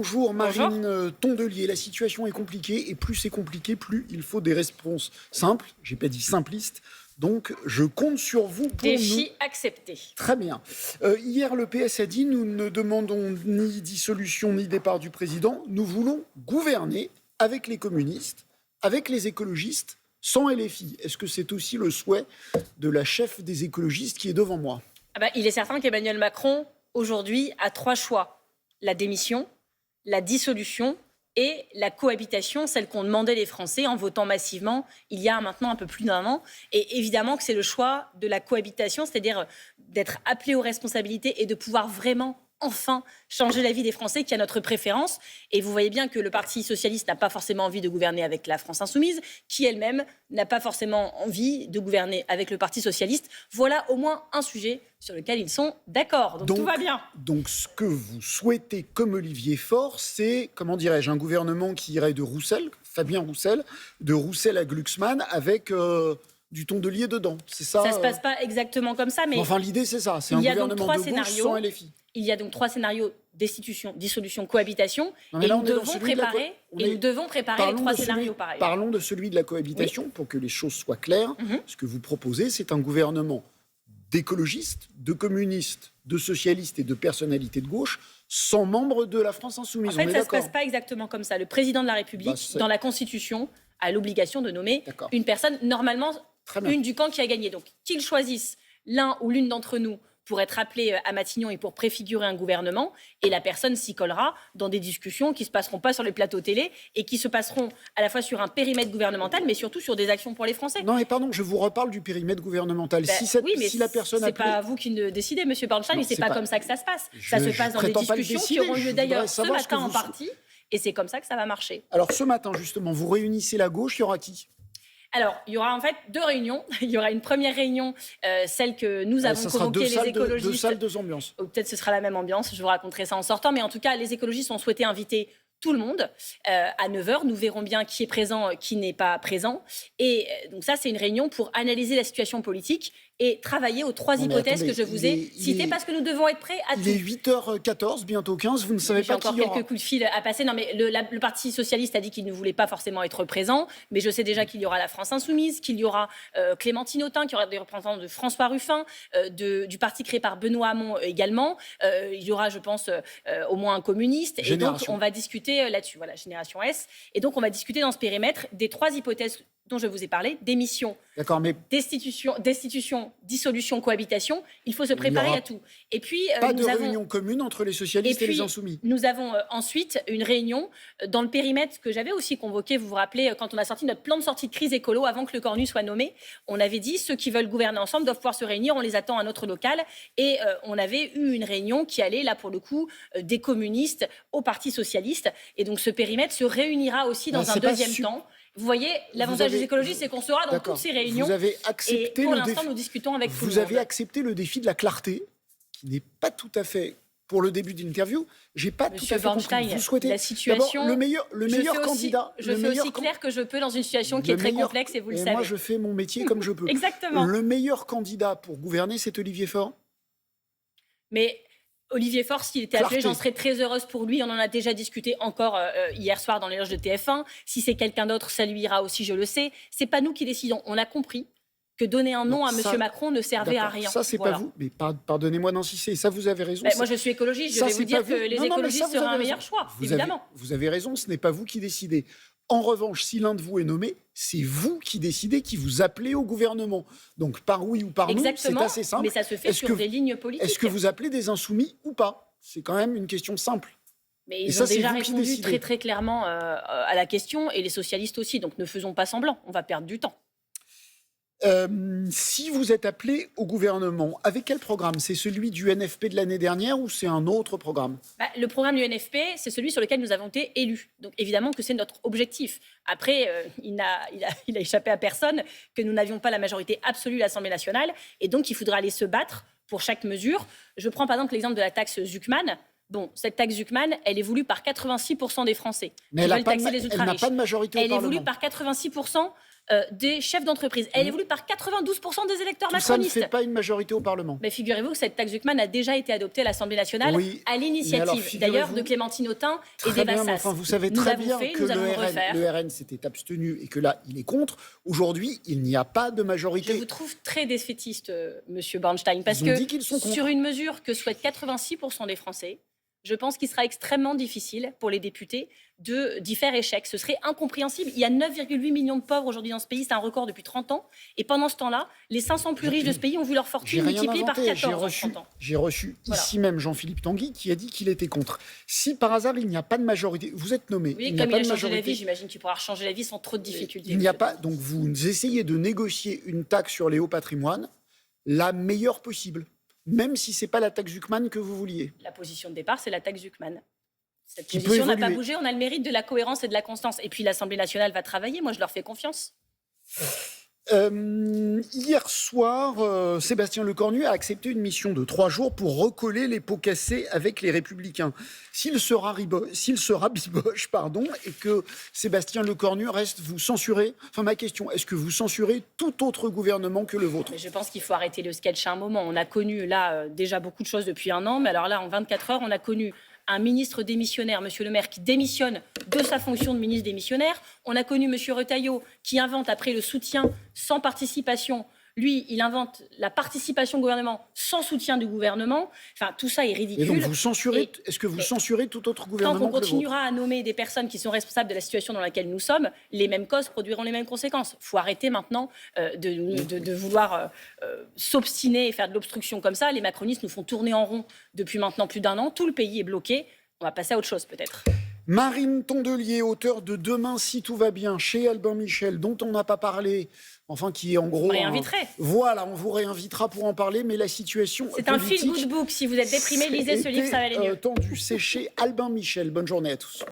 Bonjour Bonjour. Marine Tondelier, la situation est compliquée et plus c'est compliqué, plus il faut des réponses simples, j'ai pas dit simplistes, donc je compte sur vous pour Défi accepté. Très bien. Hier le PS a dit nous ne demandons ni dissolution ni départ du président, nous voulons gouverner avec les communistes, avec les écologistes, sans LFI. Est-ce que c'est aussi le souhait de la chef des écologistes qui est devant moi ? Il est certain qu'Emmanuel Macron, aujourd'hui, a 3 choix. La démission, la dissolution et la cohabitation, celle qu'ont demandé les Français en votant massivement il y a maintenant un peu plus d'1 an. Et évidemment que c'est le choix de la cohabitation, c'est-à-dire d'être appelé aux responsabilités et de pouvoir vraiment enfin changer la vie des Français qui a notre préférence. Et vous voyez bien que le Parti socialiste n'a pas forcément envie de gouverner avec la France insoumise, qui elle-même n'a pas forcément envie de gouverner avec le Parti socialiste. Voilà au moins un sujet sur lequel ils sont d'accord. Donc tout va bien. Donc ce que vous souhaitez comme Olivier Faure, c'est, comment dirais-je, un gouvernement qui irait de Roussel, Fabien Roussel, de Roussel à Glucksmann avec du Tondelier dedans. C'est ça. Ça se passe pas exactement comme ça, mais enfin l'idée c'est ça, c'est un gouvernement de gauche sans LFI. Il y a donc 3 scénarios: destitution, dissolution, cohabitation. Non, et là, nous devons préparer les 3 scénarios pareils. Parlons de celui de la cohabitation pour que les choses soient claires. Ce que vous proposez, c'est un gouvernement d'écologistes, de communistes, de socialistes et de personnalités de gauche, sans membres de la France insoumise. En fait, ça ne se passe pas exactement comme ça. Le président de la République, dans la Constitution, a l'obligation de nommer une personne, normalement une du camp qui a gagné. Donc, qu'il choisisse l'un ou l'une d'entre nous pour être appelé à Matignon et pour préfigurer un gouvernement, et la personne s'y collera dans des discussions qui ne se passeront pas sur les plateaux télé et qui se passeront à la fois sur un périmètre gouvernemental, mais surtout sur des actions pour les Français. Non, mais pardon, je vous reparle du périmètre gouvernemental. Si la personne c'est pas vous qui ne décidez, Monsieur Bernstein, et c'est pas comme ça que ça se passe. Ça se passe dans des discussions qui auront lieu d'ailleurs ce matin en partie, et c'est comme ça que ça va marcher. Alors ce matin, justement, vous réunissez la gauche, il y aura qui ? Alors, il y aura en fait 2 réunions. Il y aura une première réunion, celle que nous avons convoquée, les écologistes. 2 salles, 2 ambiances. Ou peut-être ce sera la même ambiance, je vous raconterai ça en sortant. Mais en tout cas, les écologistes ont souhaité inviter tout le monde à 9h. Nous verrons bien qui est présent, qui n'est pas présent. Et donc ça, c'est une réunion pour analyser la situation politique et travailler aux 3 hypothèses que je vous ai citées, parce que nous devons être prêts à tout. Il est 8h14, bientôt 15, vous ne savez pas qui il y aura. J'ai encore quelques coups de fil à passer. Non, mais le Parti socialiste a dit qu'il ne voulait pas forcément être présent, mais je sais déjà qu'il y aura la France insoumise, qu'il y aura Clémentine Autain, qu'il y aura des représentants de François Ruffin, du parti créé par Benoît Hamon également. Il y aura, je pense, au moins un communiste. Génération. Et donc, on va discuter là-dessus, voilà, Génération S. Et donc, on va discuter dans ce périmètre des 3 hypothèses dont je vous ai parlé: démission, destitution, dissolution, cohabitation. Il faut se préparer à tout. Et puis, pas de réunion commune entre les socialistes et les insoumis. Nous avons ensuite une réunion dans le périmètre que j'avais aussi convoqué. Vous vous rappelez, quand on a sorti notre plan de sortie de crise écolo, avant que le Cornu soit nommé, on avait dit ceux qui veulent gouverner ensemble doivent pouvoir se réunir. On les attend à notre local. Et on avait eu une réunion qui allait, là pour le coup, des communistes au Parti socialiste. Et donc ce périmètre se réunira aussi dans un deuxième temps. Vous voyez, l'avantage des écologistes, c'est qu'on sera dans toutes ces réunions. Vous avez accepté et pour l'instant, nous discutons avec tout le monde. Vous avez accepté le défi de la clarté, qui n'est pas tout à fait, pour le début de l'interview, j'ai pas tout à fait compris. Vous souhaitez la situation. Le meilleur candidat. Je fais aussi clair que je peux dans une situation qui est très complexe, et vous le savez. Moi, je fais mon métier comme je peux. Exactement. Le meilleur candidat pour gouverner, c'est Olivier Faure. Mais Olivier Faure, s'il était appelé, j'en serais très heureuse pour lui. On en a déjà discuté encore hier soir dans les loges de TF1. Si c'est quelqu'un d'autre, ça lui ira aussi, je le sais. C'est pas nous qui décidons. On a compris que donner un nom à M. Macron ne servait à rien. Ça, c'est pas vous. Mais pardonnez-moi d'insister. Ça, vous avez raison. Moi, je suis écologiste. Je vais vous dire que les écologistes seraient un meilleur choix, évidemment. Vous avez raison. Ce n'est pas vous qui décidez. En revanche, si l'un de vous est nommé, c'est vous qui décidez, qui vous appelez au gouvernement. Donc, par oui ou par non, c'est assez simple. Mais ça se fait sur des lignes politiques. Est-ce que vous appelez des insoumis ou pas ? C'est quand même une question simple. Mais ils ont déjà répondu très très clairement à la question, et les socialistes aussi. Donc, ne faisons pas semblant. On va perdre du temps. Si vous êtes appelé au gouvernement, avec quel programme ? C'est celui du NFP de l'année dernière ou c'est un autre programme ? Le programme du NFP, c'est celui sur lequel nous avons été élus. Donc évidemment que c'est notre objectif. Après, il a échappé à personne que nous n'avions pas la majorité absolue à l'Assemblée nationale, et donc il faudra aller se battre pour chaque mesure. Je prends par exemple l'exemple de la taxe Zuckman. Bon, cette taxe Zuckman, elle est voulue par 86% des Français. Mais elle n'a pas de majorité au Parlement. Elle est voulue par 86% des chefs d'entreprise. Elle est voulue par 92% des électeurs Tout ça ne macronistes. fait pas une majorité au Parlement. Mais figurez-vous que cette taxe Zuckman a déjà été adoptée à l'Assemblée nationale Oui, à mais alors, l'initiative figurez-vous- d'ailleurs de Clémentine Autain et Très des bien, mais Bassas. enfin, vous savez Nous très l'avons bien fait, que nous allons le refaire. le RN s'était abstenu et que là, il est contre. Aujourd'hui, il n'y a pas de majorité. Je vous trouve très défaitiste, Monsieur Bernstein, parce Ils ont que dit qu'ils sont contre. sur une mesure que souhaitent 86% des Français, je pense qu'il sera extrêmement difficile pour les députés d'y faire échec. Ce serait incompréhensible. Il y a 9,8 millions de pauvres aujourd'hui dans ce pays, c'est un record depuis 30 ans. Et pendant ce temps-là, les 500 plus riches de ce pays ont vu leur J'ai fortune rien multipliée par inventé. 14 en 30 ans. J'ai reçu Voilà. ici même Jean-Philippe Tanguy qui a dit qu'il était contre. Si par hasard il n'y a pas de majorité, vous êtes nommé. Oui, il n'y a comme pas il a de changé la majorité. vie, j'imagine qu'il pourra changer la vie sans trop de difficultés. Il n'y a monsieur pas. le Donc vous essayez de négocier une taxe sur les hauts patrimoines la meilleure possible, même si c'est pas la taxe Zuckman que vous vouliez. La position de départ, c'est la taxe Zuckman. Cette Qui peut position n'a pas évoluer. bougé. On a le mérite de la cohérence et de la constance. Et puis l'Assemblée nationale va travailler. Moi, je leur fais confiance. Hier soir, Sébastien Lecornu a accepté une mission de 3 jours pour recoller les pots cassés avec les Républicains. S'il se rabiboche, et que Sébastien Lecornu reste, vous censurez. Enfin, ma question, est-ce que vous censurez tout autre gouvernement que le vôtre? Mais je pense qu'il faut arrêter le sketch à un moment. On a connu là déjà beaucoup de choses depuis un an. Mais alors là, en 24 heures, on a connu un ministre démissionnaire, Monsieur le maire, qui démissionne de sa fonction de ministre démissionnaire. On a connu Monsieur Retailleau qui invente après le soutien sans participation. Lui, il invente la participation au gouvernement sans soutien du gouvernement. Enfin, tout ça est ridicule. Et donc vous censurez, Et- est-ce que vous mais- censurez tout autre Tant gouvernement qu'on que le vôtre? continuera à nommer des personnes qui sont responsables de la situation dans laquelle nous sommes, les mêmes causes produiront les mêmes conséquences. Il faut arrêter maintenant de vouloir s'obstiner et faire de l'obstruction comme ça. Les macronistes nous font tourner en rond depuis maintenant plus d'un an. Tout le pays est bloqué. On va passer à autre chose peut-être. Marine Tondelier, auteure de Demain si tout va bien, chez Albin Michel, dont on n'a pas parlé, enfin qui est en gros... Vous réinviterez. Voilà, on vous réinvitera pour en parler, mais la situation C'est un politique feel-good book. Si vous êtes déprimé, lisez ce livre, ça va aller mieux. tendu. C'est chez Albin Michel. Bonne journée à tous.